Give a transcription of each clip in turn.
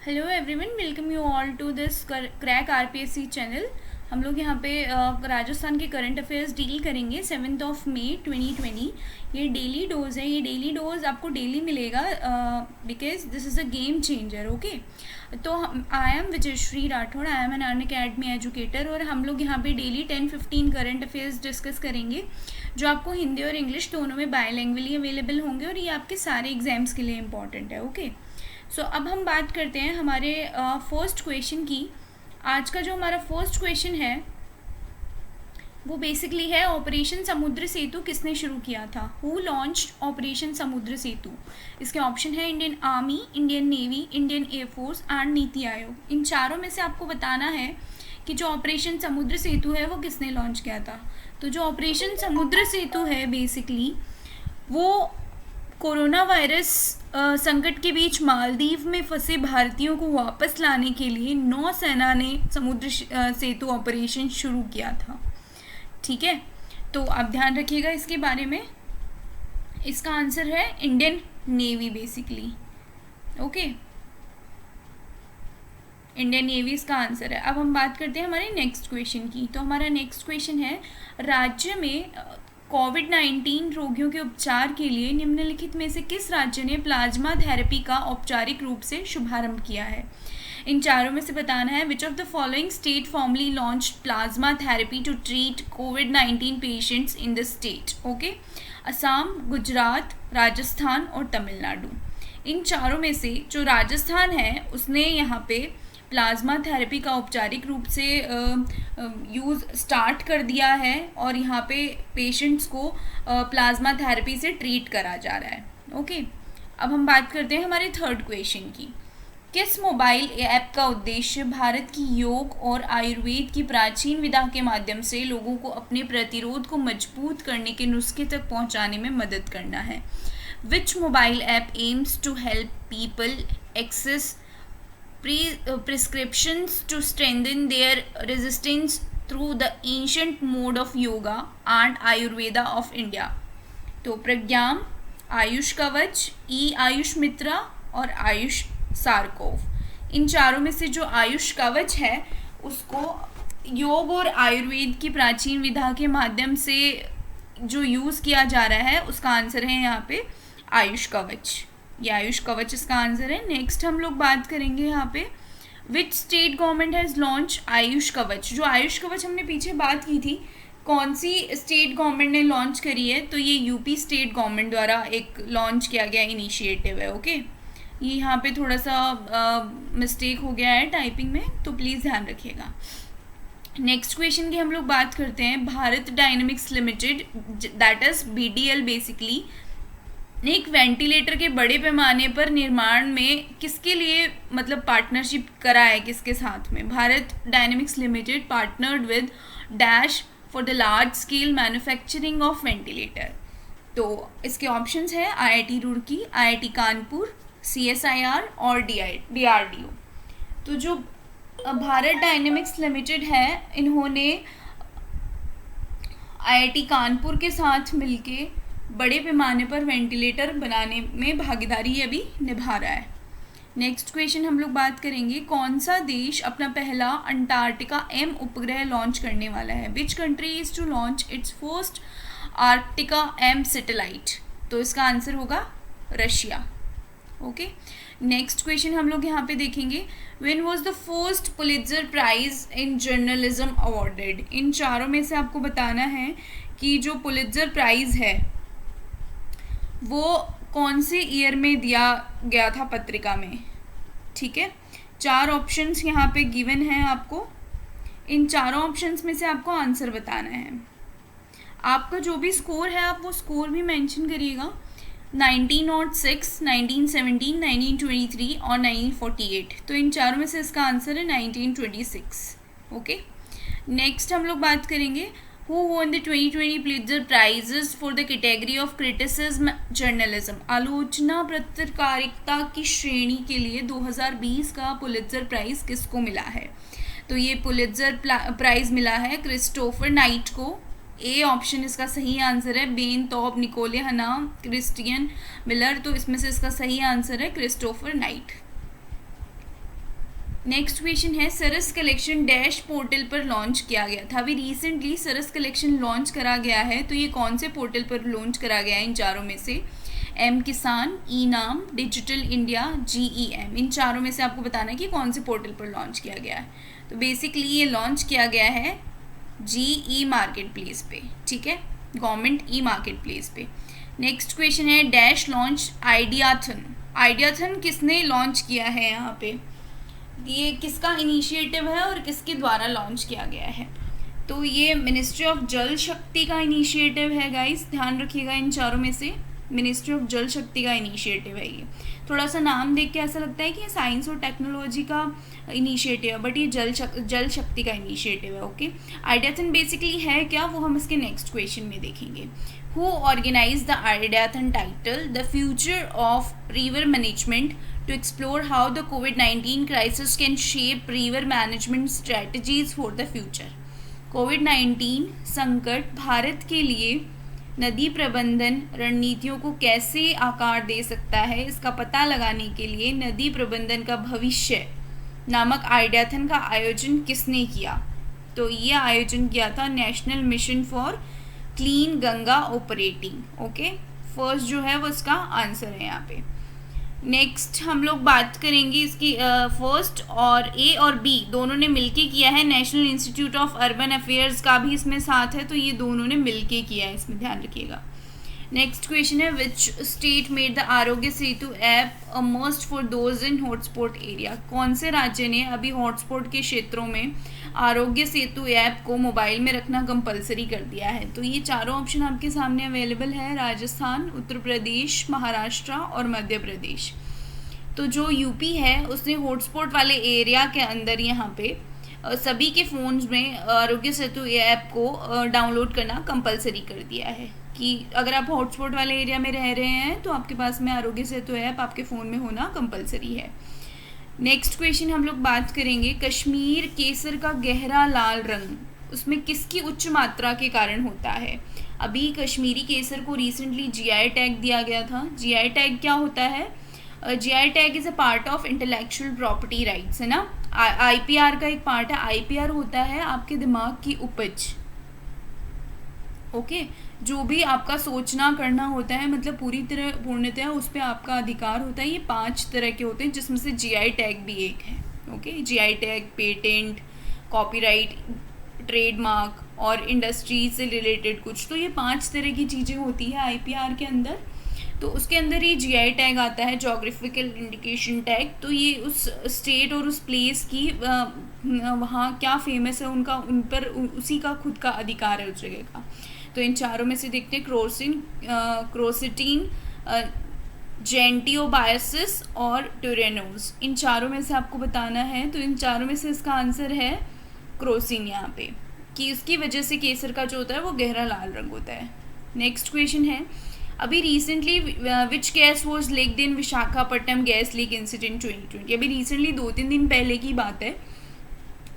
Hello everyone, welcome you all to this crack RPSC channel. हम लोग यहाँ पे राजस्थान के करंट अफेयर्स डील करेंगे 7 मई 2020। ये डेली डोज है। ये डेली डोज आपको डेली मिलेगा because this is a game changer. Okay, तो I am Vijayshree Rathore, I am an Unacademy educator और हम लोग यहाँ पे डेली 10-15 करंट अफेयर्स डिस्कस करेंगे जो आपको हिंदी और इंग्लिश दोनों में बायलैंग्वेजली अवेलेबल होंगे और ये आपके सारे एग्जाम्स के लिए इम्पॉर्टेंट है। ओके, सो अब हम बात करते हैं हमारे फर्स्ट क्वेश्चन की। आज का जो हमारा फर्स्ट क्वेश्चन है वो बेसिकली है, ऑपरेशन समुद्र सेतु किसने शुरू किया था? हु लॉन्च्ड ऑपरेशन समुद्र सेतु? इसके ऑप्शन है Indian army, Indian navy, Indian air force and NITI Aayog. इन चारों में से आपको बताना है कि जो ऑपरेशन समुद्र सेतु है वो किसने लॉन्च किया था। तो जो ऑपरेशन समुद्र सेतु है बेसिकली वो कोरोना वायरस संकट के बीच मालदीव में फंसे भारतीयों को वापस लाने के लिए नौसेना ने समुद्र सेतु ऑपरेशन शुरू किया था। ठीक है, तो आप ध्यान रखिएगा इसके बारे में। इसका आंसर है Indian navy basically. Okay, Indian navy इसका आंसर है। अब हम बात करते हैं हमारे नेक्स्ट क्वेश्चन की। तो हमारा नेक्स्ट क्वेश्चन है, राज्य में कोविड-19 रोगियों के उपचार के लिए निम्नलिखित में से किस राज्य ने प्लाज्मा थेरेपी का औपचारिक रूप से शुभारंभ किया है? इन चारों में से बताना है which of the following state formally launched plasma therapy to treat कोविड-19 patients in the state. Okay, Assam, Gujarat, Rajasthan और तमिलनाडु। इन चारों में से जो राजस्थान है उसने यहाँ पे प्लाज्मा थेरेपी का औपचारिक रूप से यूज़ स्टार्ट कर दिया है और यहाँ पे पेशेंट्स को प्लाज्मा थेरेपी से ट्रीट करा जा रहा है। ओके, अब हम बात करते हैं हमारे थर्ड क्वेश्चन की। किस मोबाइल ऐप का उद्देश्य भारत की योग और आयुर्वेद की प्राचीन विधा के माध्यम से लोगों को अपने प्रतिरोध को मजबूत करने के नुस्खे तक पहुँचाने में मदद करना है? Which mobile app aims to help people access prescriptions to strengthen their resistance through the ancient mode of yoga and Ayurveda of India? तो प्रज्ञाम, आयुष कवच, ई आयुष मित्रा और आयुष सारकोव। इन चारों में से जो आयुष कवच है उसको योग और आयुर्वेद की प्राचीन विधा के माध्यम से जो यूज़ किया जा रहा है उसका आंसर है यहाँ पे आयुष कवच। ये आयुष कवच इसका आंसर है। नेक्स्ट हम लोग बात करेंगे यहाँ पे, which state government has launch Ayush कवच? जो आयुष कवच हमने पीछे बात की थी, कौन सी स्टेट गवर्नमेंट ने लॉन्च करी है? तो ये यूपी स्टेट गवर्नमेंट द्वारा एक लॉन्च किया गया इनिशिएटिव है। ओके, ये यहाँ पे थोड़ा सा मिस्टेक हो गया है टाइपिंग में, तो प्लीज़ ध्यान रखिएगा। नेक्स्ट क्वेश्चन की हम लोग बात करते हैं, Bharat dynamics limited that is BDL basically ने एक वेंटिलेटर के बड़े पैमाने पर निर्माण में किसके लिए मतलब पार्टनरशिप करा है? किसके साथ में? Bharat dynamics limited partnered with dash for the large scale manufacturing of ventilator. तो इसके ऑप्शंस हैं IIT Roorkee, IIT Kanpur, CSIR और DRDO। तो जो भारत डायनेमिक्स लिमिटेड है इन्होंने IIT कानपुर के साथ मिलके बड़े पैमाने पर वेंटिलेटर बनाने में भागीदारी अभी निभा रहा है। नेक्स्ट क्वेश्चन हम लोग बात करेंगे, कौन सा देश अपना पहला अंटार्कटिका M उपग्रह लॉन्च करने वाला है? Which country is to launch its first Arktika M satellite? तो इसका आंसर होगा रशिया। ओके, नेक्स्ट क्वेश्चन हम लोग यहाँ पे देखेंगे, when was the first Pulitzer prize in journalism awarded? इन चारों में से आपको बताना है कि जो पुलित्जर प्राइज़ है वो कौन से ईयर में दिया गया था पत्रिका में। ठीक है, 4 ऑप्शंस यहाँ पे गिवन हैं आपको। इन चारों ऑप्शंस में से आपको आंसर बताना है। आपका जो भी स्कोर है आप वो स्कोर भी मेंशन करिएगा, 1906, 1917, 1923 और 1948। तो इन चारों में से इसका आंसर है 1926। ओके, नेक्स्ट हम लोग बात करेंगे, Who won the 2020 Pulitzer Prizes for the category of criticism journalism? आलोचना पत्रकारिता की श्रेणी के लिए 2020 का पुलित्जर प्राइज़ किसको मिला है? तो ये पुलित्जर प्राइज़ मिला है क्रिस्टोफर नाइट को। ए ऑप्शन इसका सही आंसर है। बेन तौब, निकोले हना, क्रिस्टियन मिलर, तो इसमें से इसका सही आंसर है क्रिस्टोफर नाइट। नेक्स्ट क्वेश्चन है सरस कलेक्शन डैश पोर्टल पर लॉन्च किया गया था। अभी रिसेंटली सरस कलेक्शन लॉन्च करा गया है, तो ये कौन से पोर्टल पर लॉन्च करा गया है इन चारों में से? एम किसान, ई नाम, डिजिटल इंडिया, GEM। इन चारों में से आपको बताना है कि कौन से पोर्टल पर लॉन्च किया गया है। तो बेसिकली ये लॉन्च किया गया है GE मार्केट प्लेस पे, ठीक है, गवर्नमेंट ई मार्केट प्लेस पे। नेक्स्ट क्वेश्चन है डैश लॉन्च आइडियाथन। आइडियाथन किसने लॉन्च किया है? यहाँ पे ये किसका इनिशिएटिव है और किसके द्वारा लॉन्च किया गया है? तो ये मिनिस्ट्री ऑफ जल शक्ति का इनिशिएटिव है गाइस, ध्यान रखिएगा। इन चारों में से मिनिस्ट्री ऑफ जल शक्ति का इनिशिएटिव है ये। थोड़ा सा नाम देख के ऐसा लगता है कि ये साइंस और टेक्नोलॉजी का इनिशिएटिव है, बट ये जल शक्ति का इनिशिएटिव है। ओके, आइडियाथन बेसिकली है क्या, वो हम इसके नेक्स्ट क्वेश्चन में देखेंगे। Who organise the ideathon title the future of river management to explore how the COVID-19 crisis can shape river management strategies for the future। कोविड-19 संकट भारत के लिए नदी प्रबंधन रणनीतियों को कैसे आकार दे सकता है, इसका पता लगाने के लिए नदी प्रबंधन का भविष्य नामक आइडियाथन का आयोजन किसने किया? तो ये आयोजन किया था national mission for clean Ganga operating. Okay, first जो है वो इसका आंसर है यहाँ पे। नेक्स्ट हम लोग बात करेंगे इसकी फर्स्ट और ए और बी दोनों ने मिलके किया है। National institute of urban affairs का भी इसमें साथ है, तो ये दोनों ने मिलके किया है, इसमें ध्यान रखिएगा। नेक्स्ट क्वेश्चन है which state made the Aarogya Setu app a must for those in hotspot area. कौन से राज्य ने अभी हॉटस्पॉट के क्षेत्रों में आरोग्य सेतु ऐप को मोबाइल में रखना कंपलसरी कर दिया है? तो ये चारों ऑप्शन आपके सामने अवेलेबल है, राजस्थान, उत्तर प्रदेश, महाराष्ट्र और मध्य प्रदेश। तो जो यूपी है उसने हॉटस्पॉट वाले एरिया के अंदर यहाँ पे सभी के फ़ोन्स में आरोग्य सेतु ऐप को डाउनलोड करना कंपलसरी कर दिया है कि अगर आप हॉटस्पॉट वाले एरिया में रह रहे हैं तो आपके पास में आरोग्य सेतु ऐप आपके फ़ोन में होना कंपलसरी है। नेक्स्ट क्वेश्चन हम लोग बात करेंगे कश्मीर केसर का गहरा लाल रंग, उसमें किसकी उच्च मात्रा के कारण होता है? अभी कश्मीरी केसर को रिसेंटली GI टैग दिया गया था। GI टैग क्या होता है? GI tag is a part of intellectual property rights, है ना। IPR का एक पार्ट है। IPR होता है आपके दिमाग की उपज। ओके, जो भी आपका सोचना करना होता है, मतलब पूर्णतः उस पर आपका अधिकार होता है। ये 5 तरह के होते हैं जिसमें से GI टैग भी एक है। Okay, GI tag, patent, copyright, trademark और इंडस्ट्री से रिलेटेड कुछ, तो ये 5 तरह की चीज़ें होती है IPR के अंदर। तो उसके अंदर ये GI टैग आता है, जोग्राफिकल इंडिकेशन टैग। तो ये उस स्टेट और उस प्लेस की वहाँ क्या फेमस है उनका, उन पर उसी का खुद का अधिकार है उस जगह का। तो इन चारों में से देखते हैं क्रोसिटीन, जेंटियोबायसिस और टोरेनोस। इन चारों में से आपको बताना है, तो इन चारों में से इसका आंसर है क्रोसिन यहाँ पे, कि उसकी वजह से केसर का जो होता है वो गहरा लाल रंग होता है। नेक्स्ट क्वेश्चन है अभी recently which gas was leaked in Visakhapatnam gas leak incident 2020। अभी रिसेंटली 2-3 दिन पहले की बात है।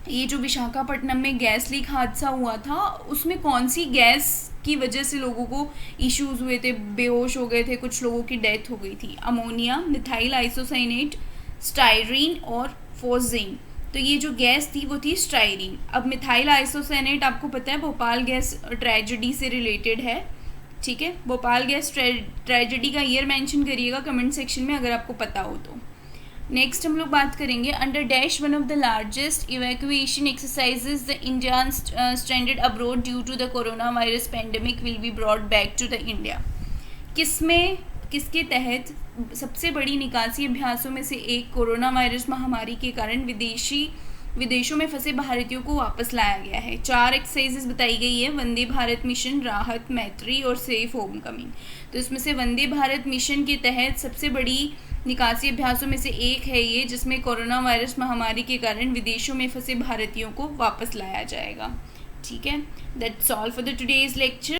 ये जो विशाखापट्टनम में गैस लीक हादसा हुआ था, उसमें कौन सी गैस की वजह से लोगों को इश्यूज हुए थे, बेहोश हो गए थे, कुछ लोगों की डेथ हो गई थी? अमोनिया, मिथाइल आइसोसाइनेट, स्टायरीन और फोजिन। तो ये जो गैस थी वो थी स्टायरीन। अब मिथाइल आइसोसाइनेट आपको पता है भोपाल गैस ट्रेजेडी से रिलेटेड है, ठीक है। भोपाल गैस ट्रेजेडी का ईयर मेंशन करिएगा कमेंट सेक्शन में अगर आपको पता हो तो। नेक्स्ट हम लोग बात करेंगे under dash one of the largest evacuation exercises the Indian stranded abroad due to the corona virus pandemic will be brought back to the India. किसके तहत सबसे बड़ी निकासी अभ्यासों में से एक कोरोना वायरस महामारी के कारण विदेशों में फंसे भारतीयों को वापस लाया गया है? 4 एक्सरसाइजेस बताई गई है, वंदे भारत मिशन, राहत, मैत्री और सेफ होम कमिंग। तो इसमें से वंदे भारत मिशन के तहत सबसे बड़ी निकासी अभ्यासों में से एक है ये, जिसमें कोरोना वायरस महामारी के कारण विदेशों में फंसे भारतीयों को वापस लाया जाएगा। ठीक है, that's all for the today's lecture.